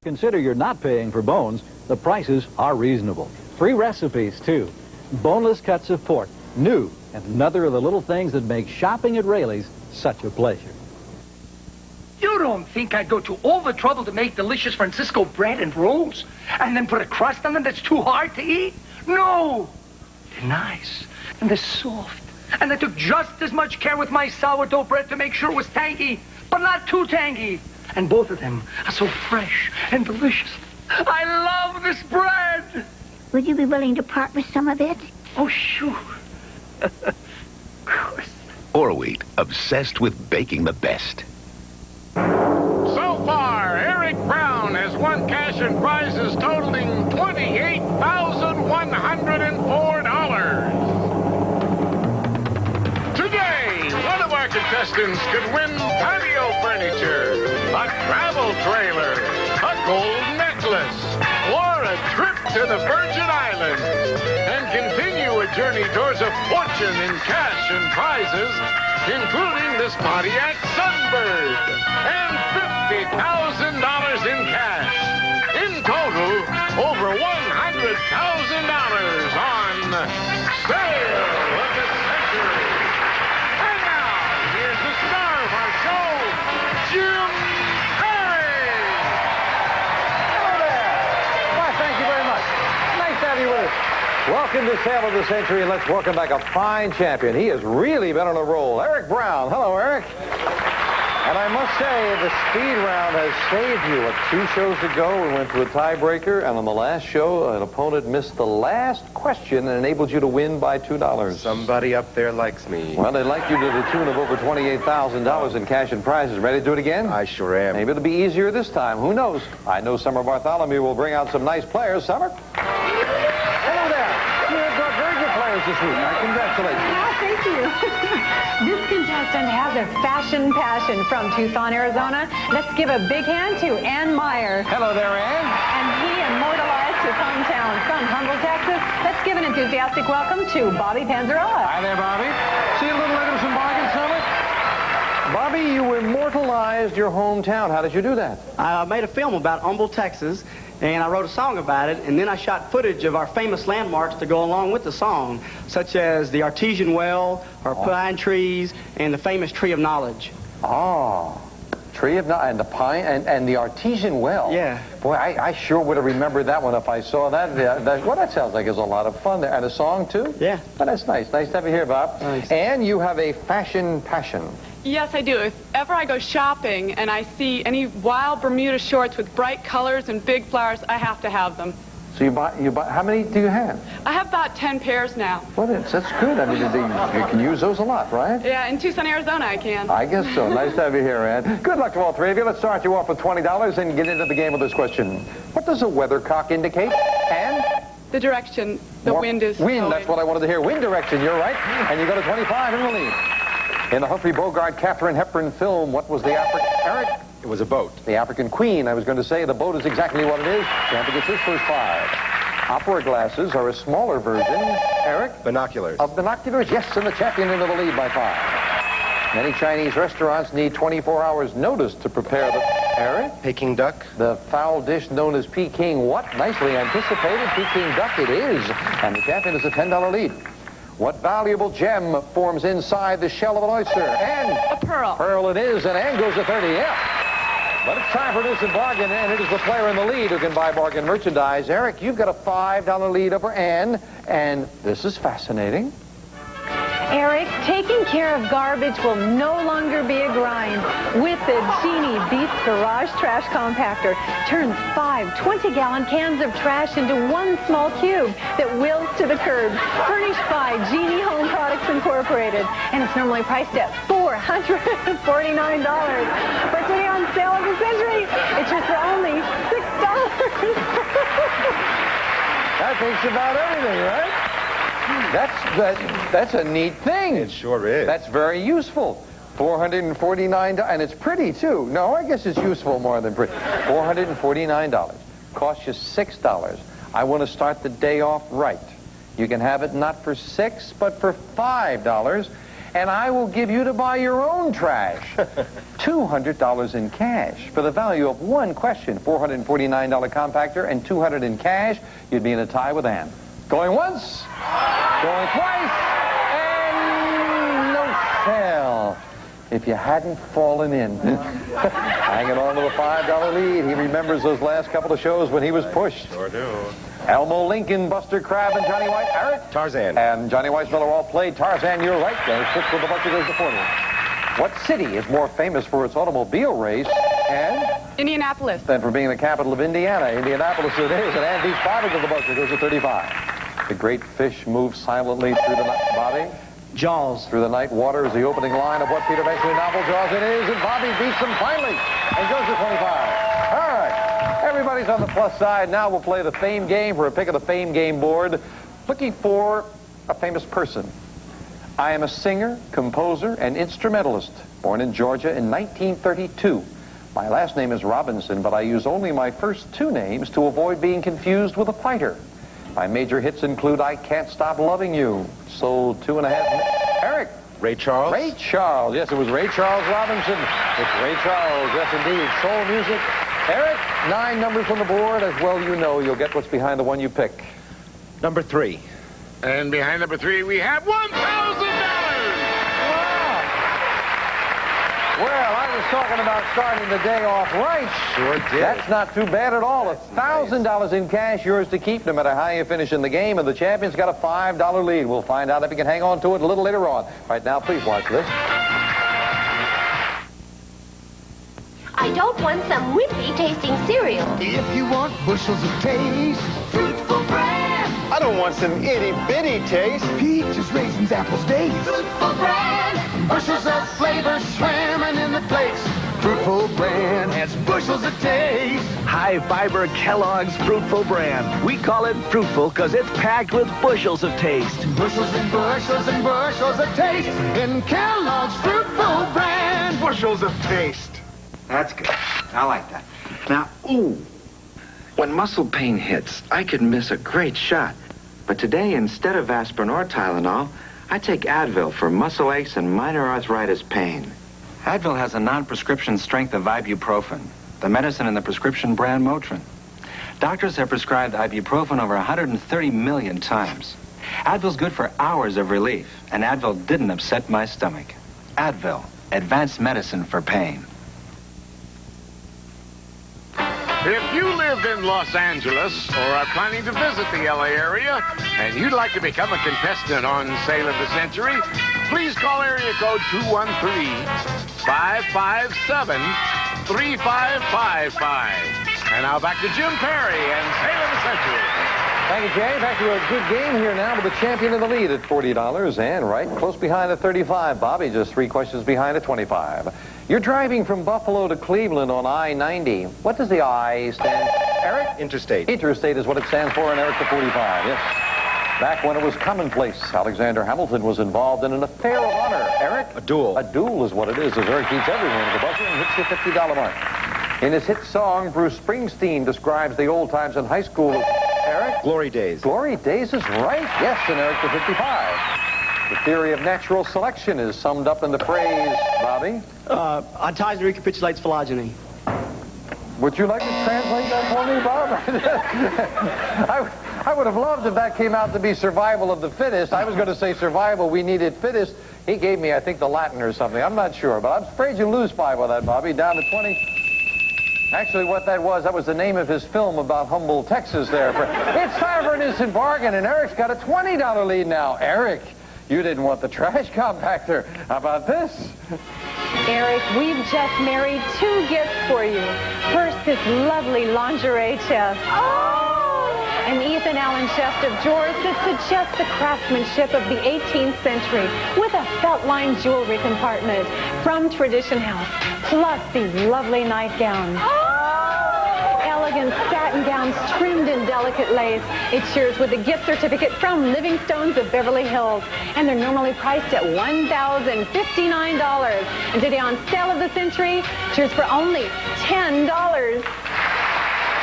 Consider you're not paying for bones. The prices are reasonable. 3 recipes, too. Boneless cuts of pork, new, and another of the little things that make shopping at Rayleigh's such a pleasure. You don't think I'd go to all the trouble to make delicious Francisco bread and rolls and then put a crust on them that's too hard to eat? No! They're nice, and they're soft, and I took just as much care with my sourdough bread to make sure it was tangy, but not too tangy. And both of them are so fresh and delicious. I love this bread! Would you be willing to part with some of it? Oh, sure. Of course. Orwheat, obsessed with baking the best. So far, Eric Brown has won cash and prizes totaling $28,104. Today, one of our contestants could win patio furniture, a travel trailer, a gold necklace, or a trip to the Virgin Islands, and continue a journey towards a fortune in cash and prizes, including this Pontiac Sunbird, and $50,000 in cash. In total, over $100,000 on Sale of the Century. And now, here's the star of our show, Jim Perry. Hello there. Why, thank you very much. Nice to have you with us. Welcome to Sale of the Century, and let's welcome back a fine champion. He has really been on a roll. Eric Brown. Hello, Eric. And I must say, the speed round has saved you. 2 shows ago, we went to a tiebreaker, and on the last show, an opponent missed the last question and enabled you to win by $2. Somebody up there likes me. Well, they like you to the tune of over $28,000 in cash and prizes. Ready to do it again? I sure am. Maybe it'll be easier this time. Who knows? I know Summer Bartholomew will bring out some nice players. Summer? Hello there. You have got very good players this week. Congratulations. Oh, thank you. This contestant has a fashion passion from Tucson, Arizona. Let's give a big hand to Ann Meyer. Hello there, Ann. And he immortalized his hometown from Humble, Texas. Let's give an enthusiastic welcome to Bobby Panzarella. Hi there, Bobby. See a little Edison bargain, Summer? Bobby, you immortalized your hometown. How did you do that? I made a film about Humble, Texas, and I wrote a song about it, and then I shot footage of our famous landmarks to go along with the song, such as the artesian well, our pine trees, and the famous tree of knowledge. Oh, tree of knowledge, and the pine, and the artesian well. Yeah. Boy, I sure would have remembered that one if I saw that. Well, that sounds like it's a lot of fun there. And a song, too? Yeah. Oh, that's nice. Nice to have you here, Bob. Thanks. And you have a fashion passion. Yes, I do. If ever I go shopping and I see any wild Bermuda shorts with bright colors and big flowers, I have to have them. So you buy, how many do you have? I have about 10 pairs now. Well, that's good. I mean, you can use those a lot, right? Yeah, in Tucson, Arizona, I can. I guess so. Nice to have you here, Ann. Good luck to all 3 of you. Let's start you off with $20 and get into the game with this question. What does a weathercock indicate? And? The direction the wind is Wind, blowing. that's what I wanted to hear. Wind direction, you're right. And you go to 25 in the lead. In the Humphrey Bogart, Katharine Hepburn film, what was the Eric? It was a boat. The African Queen, I was going to say. The boat is exactly what it is. Tampa gets his first 5. Opera glasses are a smaller version, Eric? Binoculars. Of binoculars, yes, and the champion into the lead by 5. Many Chinese restaurants need 24 hours notice to prepare the... Eric? Peking duck. The foul dish known as Peking what? Nicely anticipated. Peking duck it is. And the champion is a $10 lead. What valuable gem forms inside the shell of an oyster? And... A pearl. Pearl it is, and Ann goes to 30, yeah. But it's time for an instant bargain, and it is the player in the lead who can buy bargain merchandise. Eric, you've got a $5 lead over Ann, and this is fascinating. Eric, taking care of garbage will no longer be a grind. With the Genie Beast Garage Trash Compactor, turns 5 20-gallon cans of trash into one small cube that wheels to the curb. Furnished by Genie Home Products Incorporated, and it's normally priced at $449. But today on Sale of the Century, it's just for only $6. That thinks about everything, right? That's a neat thing. It sure is. That's very useful. $449, and it's pretty, too. No, I guess it's useful more than pretty. $449. Costs you $6. I want to start the day off right. You can have it not for $6, but for $5. and I will give you to buy your own trash. $200 in cash for the value of one question. $449 compactor and $200 in cash. You'd be in a tie with Ann. Going once, going twice, and no sale. If you hadn't fallen in. Hanging on to the $5 lead. He remembers those last couple of shows when he was pushed. Sure do. Elmo Lincoln, Buster Crabbe, and Johnny White. Eric? Tarzan. And Johnny Weissmuller all played Tarzan. You're right. There's 6 with the Buster goes to 40. What city is more famous for its automobile race and Indianapolis. than for being the capital of Indiana? Indianapolis it is. And Ann beats Bobby to the Buster goes to 35. The great fish moves silently through the night. Bobby? Jaws. Through the night water is the opening line of what Peter Benchley novel Jaws it is, and Bobby beats him finally and goes to 25. All right, everybody's on the plus side. Now we'll play the fame game for a pick of the fame game board, looking for a famous person. I am a singer, composer, and instrumentalist, born in Georgia in 1932. My last name is Robinson, but I use only my first 2 names to avoid being confused with a fighter. My major hits include I Can't Stop Loving You, sold 2.5 million. Eric. Ray Charles. Ray Charles. Yes, it was Ray Charles Robinson. It's Ray Charles. Yes, indeed. Soul music. Eric, 9 numbers on the board. As well you know, you'll get what's behind the one you pick. Number 3. And behind number 3, we have $1,000. Well, I was talking about starting the day off right. Sure did. That's not too bad at all. $1,000 in cash, yours to keep no matter how you finish in the game, and the champion's got a $5 lead. We'll find out if he can hang on to it a little later on. Right now, please watch this. I don't want some wimpy tasting cereal. If you want bushels of taste, Fruitful Bran. I don't want some itty-bitty taste. peaches, raisins, apples, dates. Fruitful Bran. Bushels of flavor swimming in the flakes. Fruitful Bran has bushels of taste. High fiber Kellogg's Fruitful Bran. We call it Fruitful because it's packed with bushels of taste. Bushels and bushels and bushels of taste in Kellogg's Fruitful Bran. Bushels of taste. That's good. I like that. Now, ooh, when muscle pain hits, I could miss a great shot. But today, instead of aspirin or Tylenol, I take Advil for muscle aches and minor arthritis pain. Advil has a non-prescription strength of ibuprofen, the medicine in the prescription brand Motrin. Doctors have prescribed ibuprofen over 130 million times. Advil's good for hours of relief, and Advil didn't upset my stomach. Advil, advanced medicine for pain. If you live in Los Angeles or are planning to visit the LA area and you'd like to become a contestant on Sale of the Century, please call area code 213-557-3555. And now back to Jim Perry and Sale of the Century. Thank you, Jay. Back to a good game here now with the champion in the lead at $40 and right close behind at 35. Bobby just 3 questions behind at 25. You're driving from Buffalo to Cleveland on I-90. What does the I stand for? Eric? Interstate. Interstate is what it stands for, and Eric to 45. Yes. Back when it was commonplace, Alexander Hamilton was involved in an affair of honor. Eric? A duel. A duel is what it is, as Eric beats everyone at the buzzer and hits the $50 mark. In his hit song, Bruce Springsteen describes the old times in high school. Eric? Glory days. Glory days is right. Yes, and Eric to 55. The theory of natural selection is summed up in the phrase, Bobby? Ontogeny recapitulates phylogeny. Would you like to translate that for me, Bob? I would have loved if that came out to be survival of the fittest. I was going to say survival, we needed fittest. He gave me, I think, the Latin or something. I'm not sure, but I'm afraid you lose 5 with that, Bobby. Down to 20. Actually, what that was the name of his film about Humboldt, Texas there. It's time for an instant bargain, and Eric's got a $20 lead now. Eric, you didn't want the trash compactor. How about this? Eric, we've just married 2 gifts for you. First, this lovely lingerie chest. Oh! An Ethan Allen chest of drawers that suggests the craftsmanship of the 18th century with a felt-lined jewelry compartment from Tradition House, plus these lovely nightgowns. Oh! Elegant satin gowns trimmed in delicate lace. It's yours with a gift certificate from Livingstone's of Beverly Hills. And they're normally priced at $1,059. And today on Sale of the Century, it's yours for only $10.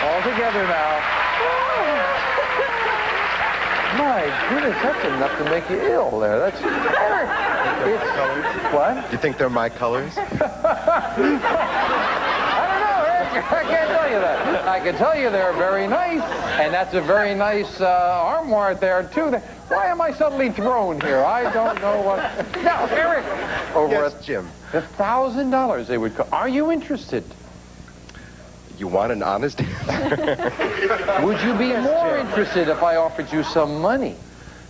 All together now. My goodness, that's enough to make you ill there. That's Eric. It's what? You think they're my colors? I don't know, Eric. I can't tell you that. I can tell you they're very nice, and that's a very nice armoire there too. Why am I suddenly thrown here? I don't know what. Now, Eric, over Yes, Jim. $1,000 they would cost. Are you interested? You want an honest answer? Would you be more interested if I offered you some money?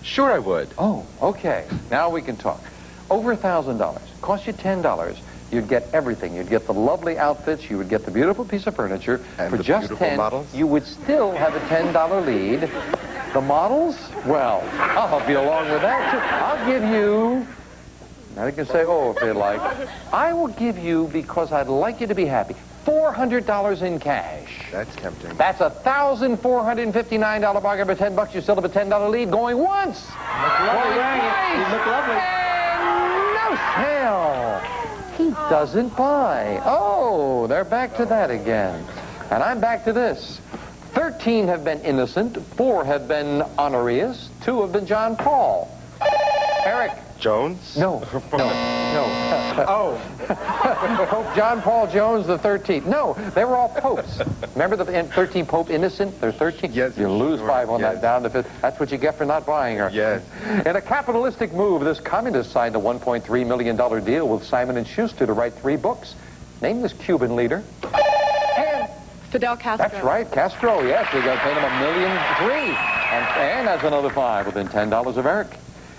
Sure I would. Oh, okay. Now we can talk. Over $1,000. Cost you $10. You'd get everything. You'd get the lovely outfits. You would get the beautiful piece of furniture. And for the just beautiful $10, models? you would still have a $10 lead. The models? Well, I'll help you along with that, too. I'll give you... Now you can say, oh, if they like. I will give you, because I'd like you to be happy, $400 in cash. That's tempting. That's a $1,459 bargain for $10. You still have a $10 lead going once. Lovely, twice, you look lovely. and no sale. He doesn't buy. Oh, they're back to that again. And I'm back to this. 13 have been innocent. 4 have been Honorius. 2 have been John Paul. Eric. Jones? No. Oh. Pope John Paul Jones the 13th. No, they were all popes. Remember the 13 Pope innocent? They're 13. Yes. You lose sure. 5 on Yes. that, down to 5. That's what you get for not buying her. Yes. In a capitalistic move, this communist signed a $1.3 million deal with Simon & Schuster to write 3 books. Name this Cuban leader. And Fidel Castro. that's right, Castro. Yes, we got to pay him $1.3 million. And that's another 5 within $10 of Eric.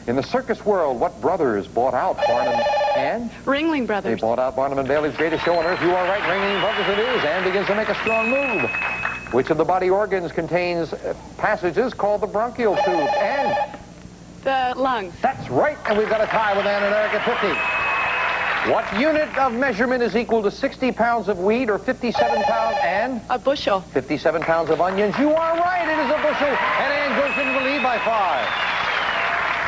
In the circus world, what brothers bought out Barnum and? Ringling They Brothers. bought out Barnum and Bailey's Greatest Show on Earth. You are right, Ringling Brothers it is, and begins to make a strong move. Which of the body organs contains passages called the bronchial tube? And? The lungs. That's right, and we've got a tie with Ann and Eric at 50. What unit of measurement is equal to 60 pounds of wheat or 57 pounds, and? A bushel. 57 pounds of onions. You are right, it is a bushel, and Ann goes into the lead by 5.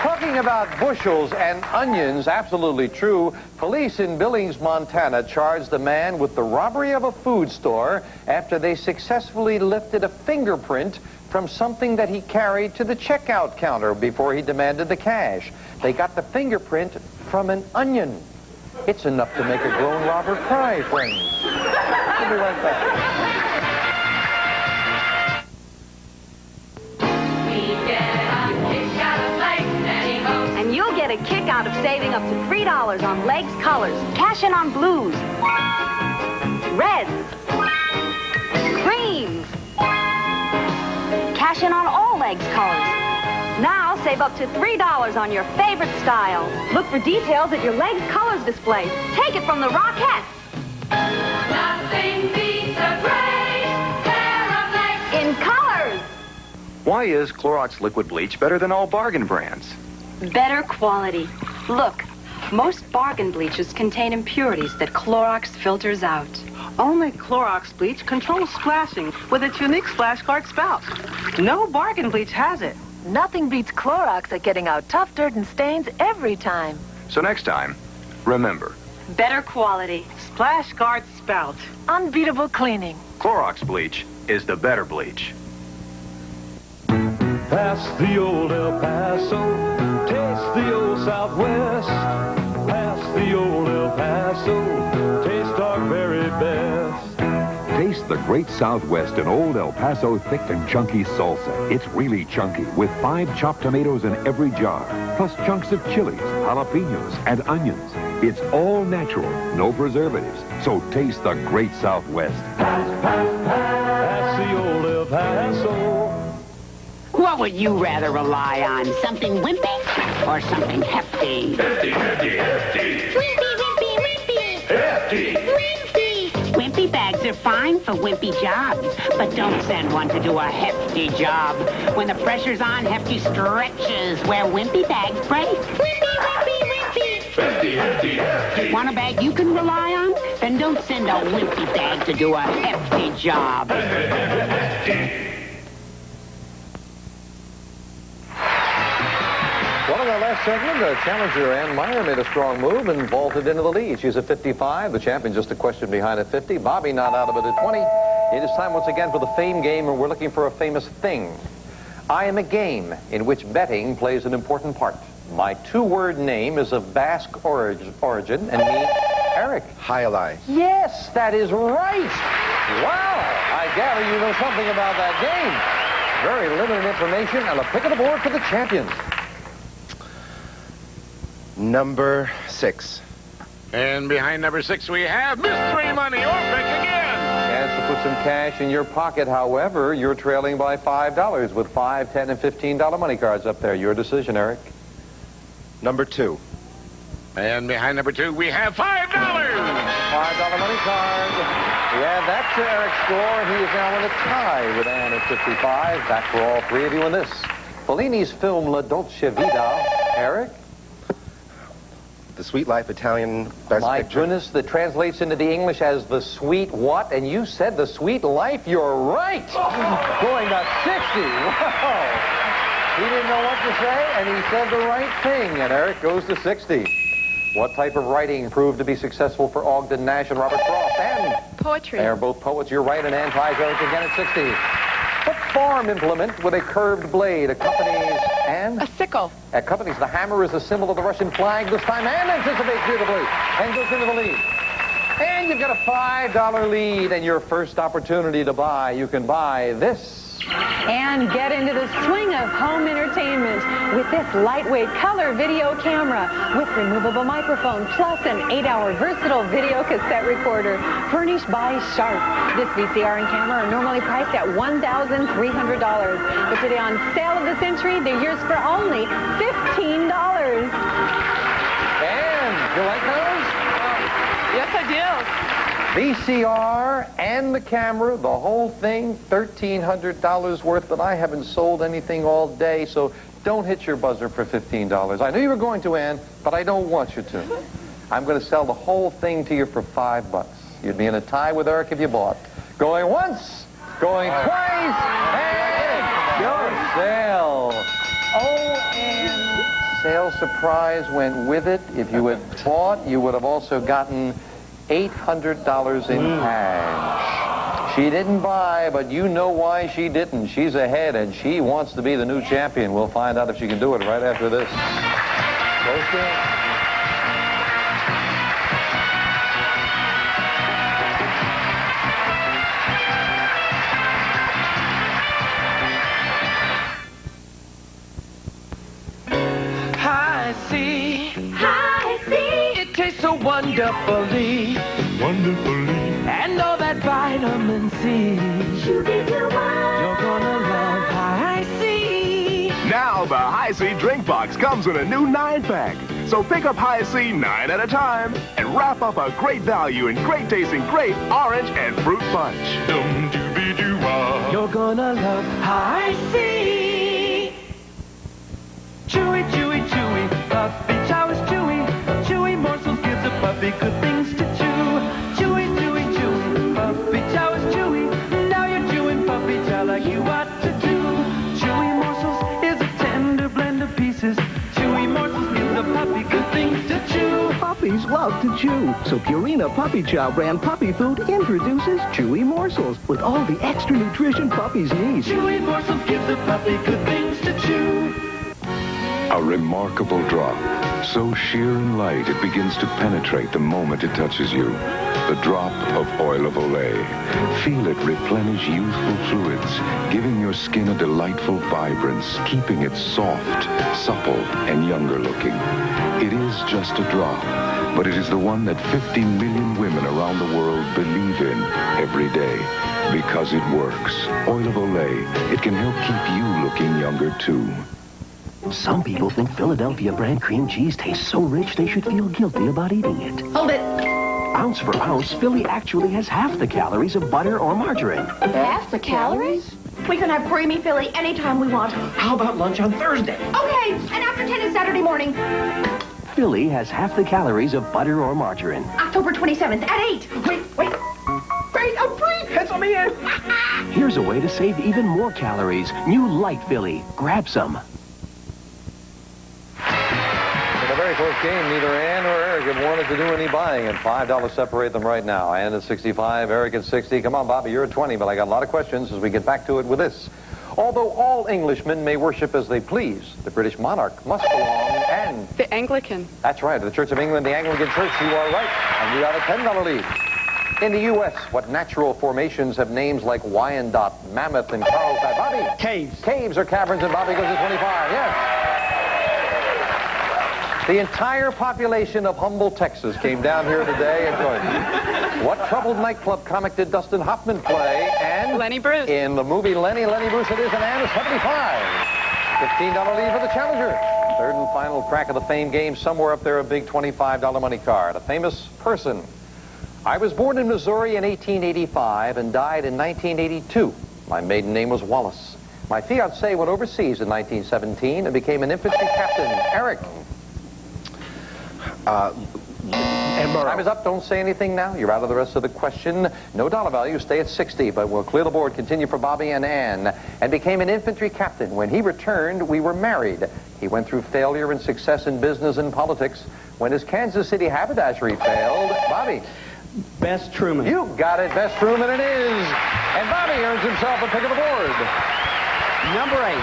Talking about bushels and onions, absolutely true. Police in Billings, Montana charged a man with the robbery of a food store after they successfully lifted a fingerprint from something that he carried to the checkout counter before he demanded the cash. They got the fingerprint from an onion. It's enough to make a grown robber cry, friends. We'll be right back. And you'll get a kick out of saving up to $3 on legs colors. Cash in on blues, reds, creams. Cash in on all legs colors. Now save up to $3 on your favorite style. Look for details at your legs colors display. Take it from the Rockettes. Nothing beats a great pair of legs. In colors. Why is Clorox liquid bleach better than all bargain brands? Better quality. Look, most bargain bleaches contain impurities that Clorox filters out. Only Clorox bleach controls splashing with its unique splash guard spout. No bargain bleach has it. Nothing beats Clorox at getting out tough dirt and stains every time. So next time, remember, Better quality. Splash guard spout. Unbeatable cleaning. Clorox bleach is the better bleach. Past the old El Paso, taste the old Southwest. Past the old El Paso, taste our very best. Taste the great Southwest in Old El Paso thick and chunky salsa. It's really chunky with 5 chopped tomatoes in every jar, plus chunks of chilies, jalapenos, and onions. It's all natural, no preservatives. So taste the great Southwest. Past the old El Paso. What would you rather rely on? Something wimpy or something hefty? Hefty, hefty, hefty. Wimpy, wimpy, wimpy. Hefty. Wimpy. Wimpy bags are fine for wimpy jobs, but don't send one to do a hefty job. When the pressure's on, hefty stretches where wimpy bags break. Wimpy, wimpy, wimpy. Hefty, hefty, hefty. Want a bag you can rely on? Then don't send a wimpy bag to do a hefty job. Well, in our last segment, the challenger, Ann Meyer, made a strong move and vaulted into the lead. She's at 55. The champion just a question behind at 50. Bobby not out of it at 20. It is time once again for the fame game, and we're looking for a famous thing. I am a game in which betting plays an important part. My two-word name is of Basque origin and means Eric. Highlight. Yes, that is right. Wow. I gather you know something about that game. Very limited information and a pick of the board for the champions. Number 6. And behind number 6, we have mystery money or pick again. Chance to put some cash in your pocket. However, you're trailing by $5 with $5, $10, and $15 money cards up there. Your decision, Eric. Number 2. And behind number 2, we have $5. $5 money card. We add that to Eric's score, and he is now in a tie with Ann at 55. Back for all three of you in this. Fellini's film La Dolce Vita. Eric? The Sweet Life Italian Best My Picture. goodness, that translates into the English as The Sweet What? And you said The Sweet Life. You're right. Going to 60. Wow. He didn't know what to say, and he said the right thing. And Eric goes to 60. What type of writing proved to be successful for Ogden Nash and Robert Frost? And Poetry. they're both poets. You're right, and Ann ties Eric again at 60. What farm implement with a curved blade accompanies and A sickle. accompanies the hammer is the symbol of the Russian flag this time, and anticipates beautifully and goes into the lead. And you've got a $5 lead, and your first opportunity to buy. You can buy this. And get into the swing of home entertainment with this lightweight color video camera with removable microphone plus an 8-hour versatile video cassette recorder furnished by Sharp. This VCR and camera are normally priced at $1,300. But today on Sale of the Century, they're yours for only $15. And you like those? Yes, I do. VCR and the camera, the whole thing, $1,300 worth, but I haven't sold anything all day, so don't hit your buzzer for $15. I knew you were going to, Ann, but I don't want you to. I'm going to sell the whole thing to you for $5. You'd be in a tie with Eric if you bought. Going once, going twice, and your sale. Oh, and sale surprise went with it. If you had bought, you would have also gotten $800 in cash. She didn't buy, but you know why she didn't. She's ahead, and she wants to be the new champion. We'll find out if she can do it right after this. Close game. Hi, C. Hi, C. It tastes so wonderfully. Wonderfully. And all that vitamin C. You're gonna love Hi, C. Now the High C drink box comes in a new 9-pack. So pick up High C 9 at a time and wrap up a great value in great tasting grape, orange, and fruit punch. Dum-dooby-doo-wah. You're gonna love Hi, C. Chewy, chewy, chewy. Puppy chow is chewy. Chewy morsels gives a puppy good things to chew. Chewy, chewy, chewy. Puppy chow is chewy. Now you're chewing puppy chow like you ought to do. Chewy morsels is a tender blend of pieces. Chewy morsels gives a puppy good things to chew. Puppies love to chew, so Purina Puppy Chow brand puppy food introduces Chewy Morsels with all the extra nutrition puppies need. Chewy morsels gives a puppy good things to chew. A remarkable drop, so sheer and light it begins to penetrate the moment it touches you. The drop of oil of Olay. Feel it replenish youthful fluids, giving your skin a delightful vibrance, keeping it soft, supple, and younger looking. It is just a drop, but it is the one that 50 million women around the world believe in every day. Because it works. Oil of Olay. It can help keep you looking younger, too. Some people think Philadelphia brand cream cheese tastes so rich they should feel guilty about eating it. Hold it. Ounce for ounce, Philly actually has half the calories of butter or margarine. Half the calories? We can have creamy Philly anytime we want. How about lunch on Thursday? Okay, and after 10 is Saturday morning. Philly has half the calories of butter or margarine. October 27th at 8. Wait. Wait, I'm free. Pencil me in. Here's a way to save even more calories. New Light Philly. Grab some. In the very first game, neither Ann or Eric have wanted to do any buying, and $5 separate them right now. Ann at 65, Eric at 60. Come on, Bobby, you're at 20, but I got a lot of questions as we get back to it with this. Although all Englishmen may worship as they please, the British monarch must belong and... The Anglican. That's right, the Church of England, the Anglican Church, you are right. And we got a $10 lead. In the U.S., what natural formations have names like Wyandotte, Mammoth, and Carlsbad? Bobby? Caves. Caves or caverns, and Bobby goes to 25. Yes. The entire population of Humble, Texas came down here today and joined me. What troubled nightclub comic did Dustin Hoffman play? And Lenny Bruce. In the movie Lenny Bruce it is, and Ann is 75. $15 lead for the challenger. Third and final crack of the fame game. Somewhere up there, a big $25 money card. A famous person. I was born in Missouri in 1885 and died in 1982. My maiden name was Wallace. My fiancée went overseas in 1917 and became an infantry captain. Eric. Time is up. Don't say anything now. You're out of the rest of the question. No dollar value. Stay at 60, but we'll clear the board. Continue for Bobby and Ann. And became an infantry captain. When he returned, we were married. He went through failure and success in business and politics. When his Kansas City haberdashery failed, Bobby. Bess Truman. You got it. Bess Truman it is. And Bobby earns himself a pick of the board. Number 8.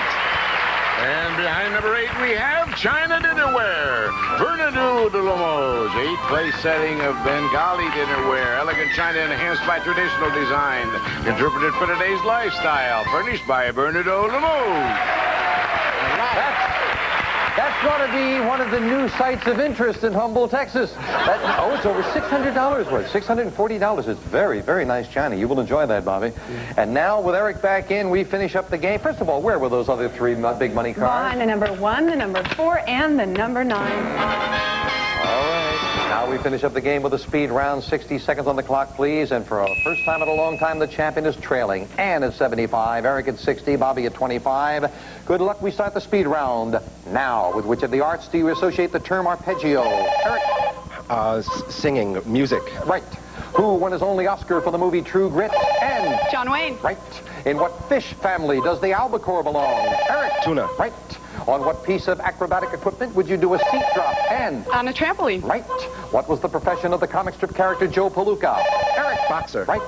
And behind number 8, we have China Dinnerware. Bernardo de Lomos, 8th place setting of Bengali dinnerware. Elegant china enhanced by traditional design. Interpreted for today's lifestyle. Furnished by Bernardo Lomos. That's going to be one of the new sites of interest in Humble, Texas. It's over $600 worth, $640. It's very, very nice china. You will enjoy that, Bobby. And now, with Eric back in, we finish up the game. First of all, where were those other 3 big money cards? Behind the number 1, the number 4, and the number 9. All right. Now we finish up the game with a speed round. 60 seconds on the clock, please. And for a first time in a long time, the champion is trailing. Ann at 75, Eric at 60, Bobby at 25. Good luck. We start the speed round now. With which of the arts do you associate the term arpeggio? Eric? Singing, music. Right. Who won his only Oscar for the movie True Grit? And John Wayne. Right. In what fish family does the albacore belong? Eric? Tuna. Right. On what piece of acrobatic equipment would you do a seat drop? And On a trampoline. Right. What was the profession of the comic strip character Joe Palooka? Eric? Boxer. Right.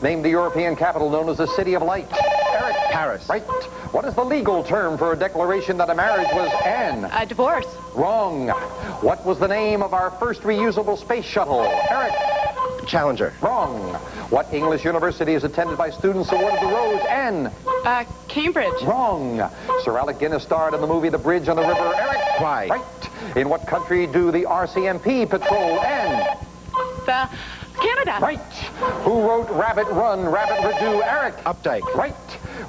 Name the European capital known as the City of Light. Eric? Paris. Right. What is the legal term for a declaration that a marriage was an? A divorce. Wrong. What was the name of our first reusable space shuttle? Eric? Challenger. Wrong. What English university is attended by students awarded the Rose? N. Cambridge. Wrong. Sir Alec Guinness starred in the movie The Bridge on the River. Eric? Why? Right. In what country do the RCMP patrol? N. Canada. Right. Who wrote Rabbit Run, Rabbit Redo? Eric? Updike. Right.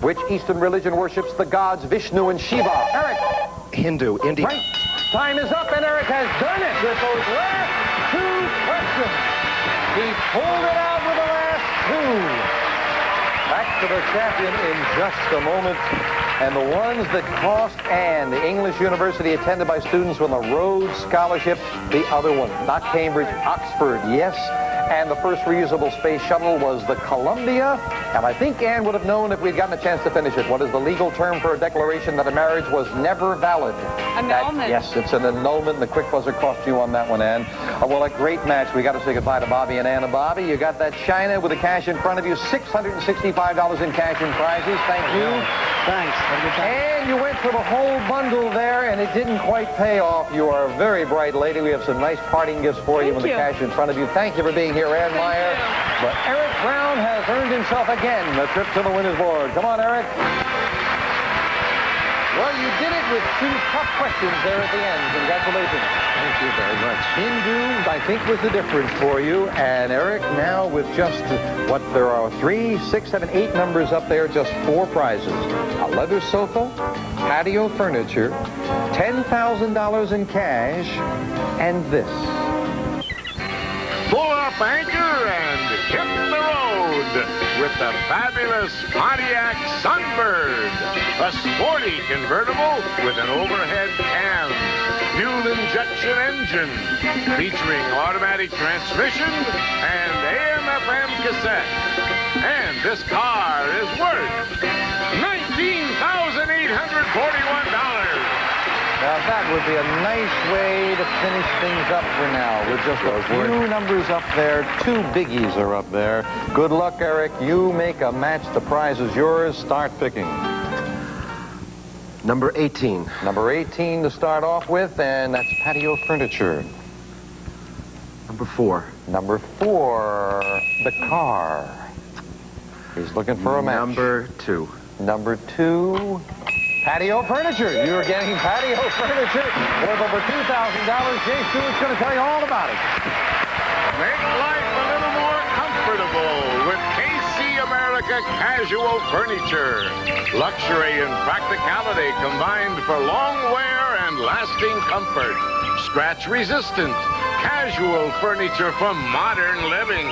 Which Eastern religion worships the gods Vishnu and Shiva? Eric? Hindu. Indian. Right. Time is up, and Eric has done it with those last 2 questions. He pulled it out with the last 2. Back to the champion in just a moment. And the ones that cost Ann, the English university attended by students with a Rhodes Scholarship, the other one, not Cambridge, Oxford, yes. And the first reusable space shuttle was the Columbia. And I think Ann would have known if we'd gotten a chance to finish it. What is the legal term for a declaration that a marriage was never valid? Annulment. Yes, it's an annulment. The quick buzzer cost you on that one, Ann. Well, a great match. We got to say goodbye to Bobby and Ann. And Bobby, you got that china with the cash in front of you. $665 in cash and prizes. Thank you. Thanks. Have a good time. And you went for the whole bundle there, and it didn't quite pay off. You are a very bright lady. We have some nice parting gifts for you with the cash in front of you. Thank you for being here, Ann Meyer. But Eric Brown has earned himself again a trip to the winner's board. Come on, Eric. Well, you did it with 2 tough questions there at the end. Congratulations. Thank you very much. Hindu, I think, was the difference for you. And Eric, now with just, there are 3, 6, 7, 8 numbers up there, just 4 prizes. A leather sofa, patio furniture, $10,000 in cash, and this. Pull up anchor and hit the road with the fabulous Pontiac Sunbird, a sporty convertible with an overhead cam, fuel injection engine, featuring automatic transmission and AM/FM cassette. And this car is worth $19,841. Now, that would be a nice way to finish things up for now. With just a few numbers up there, 2 biggies are up there. Good luck, Eric. You make a match. The prize is yours. Start picking. Number 18. Number 18 to start off with, and that's patio furniture. Number 4. Number 4, the car. He's looking for a match. Number 2. Number 2, patio furniture. You're getting patio furniture worth over $2,000. Jay Stewart's going to tell you all about it. Make life a little more comfortable with KC America Casual Furniture. Luxury and practicality combined for long wear and lasting comfort. Scratch resistant, casual furniture for modern living.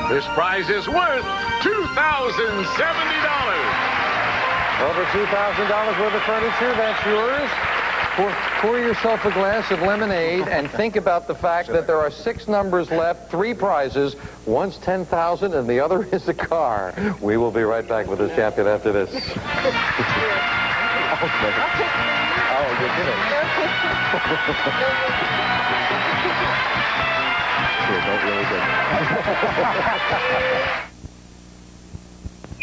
This prize is worth $2,070. Over $2,000 worth of furniture, that's yours. Pour yourself a glass of lemonade and think about the fact that there are 6 numbers left, 3 prizes. One's $10,000 and the other is a car. We will be right back with this champion after this. Okay. Oh, you're kidding.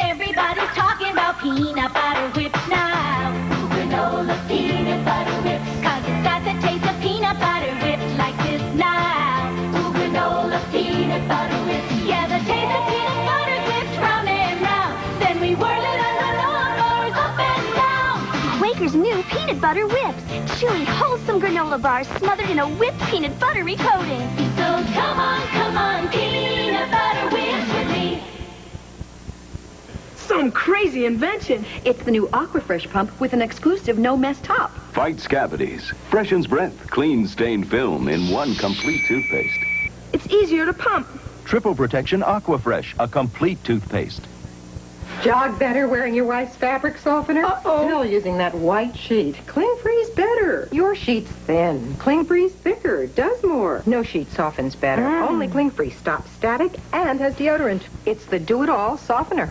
Everybody's talking about peanut butter whips now. Ooh, granola peanut butter whips. 'Cause it's got the taste of peanut butter whips like this now. Ooh, granola peanut butter whips. Yeah, the taste of peanut butter whips round and round. Then we whirl it on the lawnmowers up and down. Quaker's new peanut butter whips. Chewy, wholesome granola bars smothered in a whipped peanut buttery coating. So come on, peanut butter whips with me. Some crazy invention. It's the new Aquafresh pump with an exclusive no-mess top. Fights cavities, freshens breath, cleans stained film in one complete toothpaste. It's easier to pump. Triple Protection Aquafresh, a complete toothpaste. Jog better wearing your wife's fabric softener? Still using that white sheet. Cling Free's better. Your sheet's thin. Cling Free's thicker. Does more. No sheet softens better. Only Cling Free stops static and has deodorant. It's the do-it-all softener.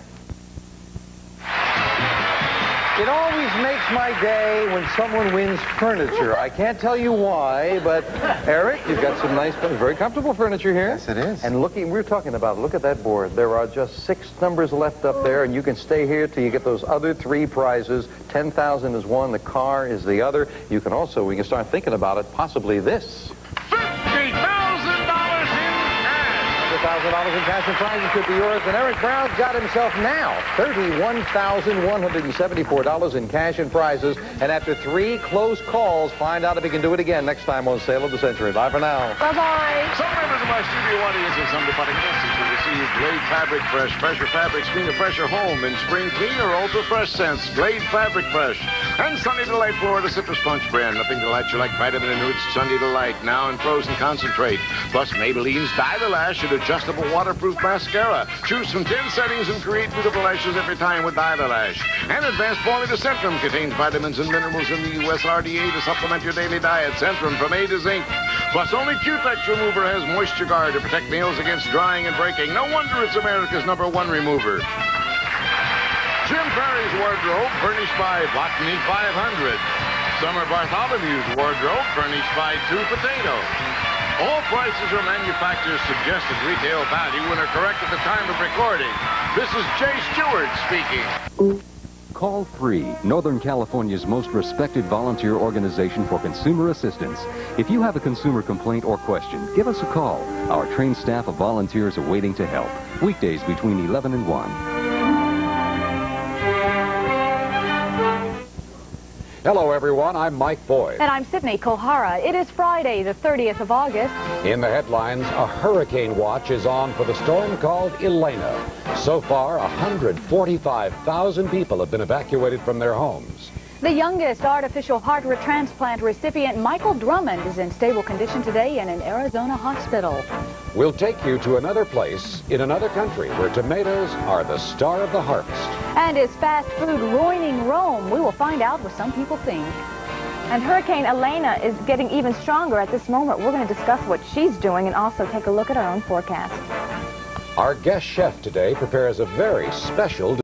It always makes my day when someone wins furniture. I can't tell you why, but Eric, you've got some nice, very comfortable furniture here. Yes, it is. And we were talking about it. Look at that board. There are just 6 numbers left up there, and you can stay here till you get those other 3 prizes. $10,000 is one, the car is the other. You can also, we can start thinking about it, possibly this. $1,000 in cash and prizes could be yours, and Eric Brown's got himself now $31,174 in cash and prizes. And after 3 close calls, find out if he can do it again next time on Sale of the Century. Bye for now. Bye-bye. Some members of my studio audience and some departing guests will receive Glade Fabric Fresh. Fresher fabrics mean a fresher home in spring clean or ultra fresh scents. Glade Fabric Fresh. And Sunny Delight Florida Citrus Punch brand. Nothing delights you like vitamin and roots. Sunny Delight, now in frozen concentrate. Plus Maybelline's Dye the Lash and adjustable waterproof mascara. Choose from 10 settings and create beautiful lashes every time with Dye the Lash. And Advanced Formula Centrum contains vitamins and minerals in the USRDA to supplement your daily diet. Centrum from A to Zinc. Plus, only Q-Tex Remover has Moisture Guard to protect nails against drying and breaking. No wonder it's America's #1 remover. Jim Perry's wardrobe, furnished by Botany 500. Summer Bartholomew's wardrobe, furnished by 2 Potato. All prices are manufacturer's suggested retail value and are correct at the time of recording. This is Jay Stewart speaking. Call 3, Northern California's most respected volunteer organization for consumer assistance. If you have a consumer complaint or question, give us a call. Our trained staff of volunteers are waiting to help. Weekdays between 11 and 1. Hello, everyone. I'm Mike Boyd. And I'm Sydney Kohara. It is Friday, the 30th of August. In the headlines, a hurricane watch is on for the storm called Elena. So far, 145,000 people have been evacuated from their homes. The youngest artificial heart transplant recipient, Michael Drummond, is in stable condition today in an Arizona hospital. We'll take you to another place in another country where tomatoes are the star of the harvest. And is fast food ruining Rome? We will find out what some people think. And Hurricane Elena is getting even stronger at this moment. We're going to discuss what she's doing and also take a look at our own forecast. Our guest chef today prepares a very special